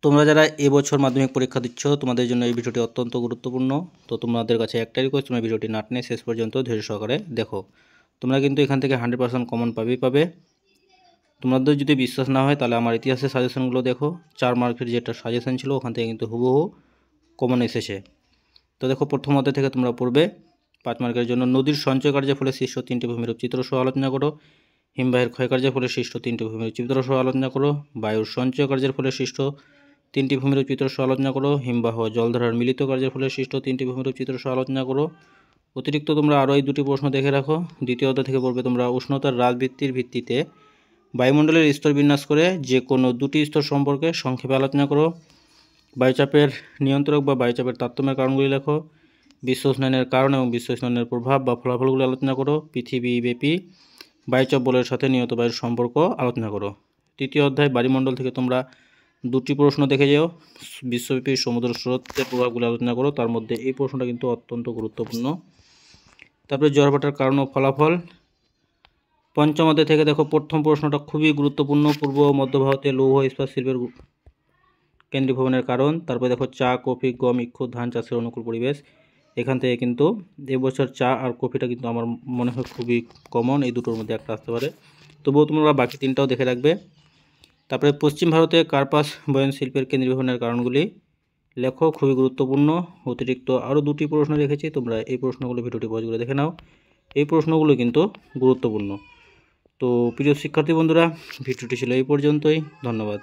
তোমরা যারা এবছর মাধ্যমিক পরীক্ষা দিচ্ছ তোমাদের জন্য এই ভিডিওটি অত্যন্ত গুরুত্বপূর্ণ। তো তোমাদের কাছে একটাই রিকোয়েস্ট, তোমরা ভিডিওটি না টেনে শেষ পর্যন্ত ধৈর্য সহকারে দেখো। তোমরা কিন্তু এখান থেকে 100% কমন পাবে। তোমাদের যদি বিশ্বাস না হয় তাহলে আমার ইতিহাসের সাজেশনগুলো দেখো। 4 মার্কের যেটা সাজেশন ছিল ওখান থেকে কিন্তু হুবহু কমন এসেছে। তো দেখো, প্রথম অধ্যায় থেকে তোমরা পড়বে 5 মার্কের জন্য নদীর সঞ্চয় কার্যের ফলে সৃষ্ট 3টি ভূমিরূপ চিত্র সহ আলোচনা করো। হিমবাহের ক্ষয়কার্যের ফলে সৃষ্ট 3টি ভূমিরূপ চিত্র সহ আলোচনা করো। বায়ুর সঞ্চয় কার্যের ফলে সৃষ্ট 3টি ভূমিরূপ চিত্র সহ আলোচনা করো। হিমবাহ জলধারার মিলিত কার্যের ফলে সৃষ্ট 3টি ভূমিরূপ চিত্র সহ আলোচনা করো। অতিরিক্ত তোমরা আরও এই 2টি প্রশ্ন দেখে রাখো। দ্বিতীয় অধ্যায় থেকে পড়বে তোমরা উষ্ণতার রাজবৃত্তির ভিত্তিতে বায়ুমণ্ডলের স্তর বিন্যাস করে যে কোনো 2টি স্তর সম্পর্কে সংক্ষেপে আলোচনা করো। বায়ুচাপের নিয়ন্ত্রক বা বায়ুচাপের তারতম্যের কারণগুলি লেখো। বিশ্ব উষ্ণায়নের কারণ এবং বিশ্ব উষ্ণায়নের প্রভাব বা ফলাফলগুলি আলোচনা করো। পৃথিবীব্যাপী বায়ুচাপ বলয়ের সাথে নিয়ত বায়ুর সম্পর্ক আলোচনা করো। তৃতীয় অধ্যায় বায়ুমণ্ডল থেকে তোমরা 2টি প্রশ্ন দেখে যাও। বিশ্বব্যাপী সমুদ্র স্রোতের প্রভাবগুলি আলোচনা করো। তার মধ্যে এই প্রশ্নটা কিন্তু অত্যন্ত গুরুত্বপূর্ণ। তারপরে জোয়ারভাটার কারণ ও ফলাফল। পঞ্চম অধ্যায় থেকে দেখো, প্রথম প্রশ্নটা খুবই গুরুত্বপূর্ণ। পূর্ব ও মধ্য ভারতে লৌহ ইস্পাত শিল্পের কেন্দ্রীভবনের কারণ। তারপরে দেখো, চা, কফি, গম, ইক্ষু, ধান চাষের অনুকূল পরিবেশ। এখান থেকে কিন্তু এবছর চা আর কফিটা কিন্তু আমার মনে হয় খুবই কমন, এই দুটোর মধ্যে একটা আসতে পারে। তবুও তোমরা বাকি 3টাও দেখে রাখবে। তারপরে পশ্চিম ভারতে কার্পাস বয়ন শিল্পের কেন্দ্রীভবনের কারণগুলি লেখো, খুবই গুরুত্বপূর্ণ। অতিরিক্ত আরও 2টি প্রশ্ন রেখেছি, তোমরা এই প্রশ্নগুলো ভিডিওটি পজ করে দেখে নাও। এই প্রশ্নগুলো কিন্তু গুরুত্বপূর্ণ। তো প্রিয় শিক্ষার্থী বন্ধুরা, ভিডিওটি ছিল এই পর্যন্তই। ধন্যবাদ।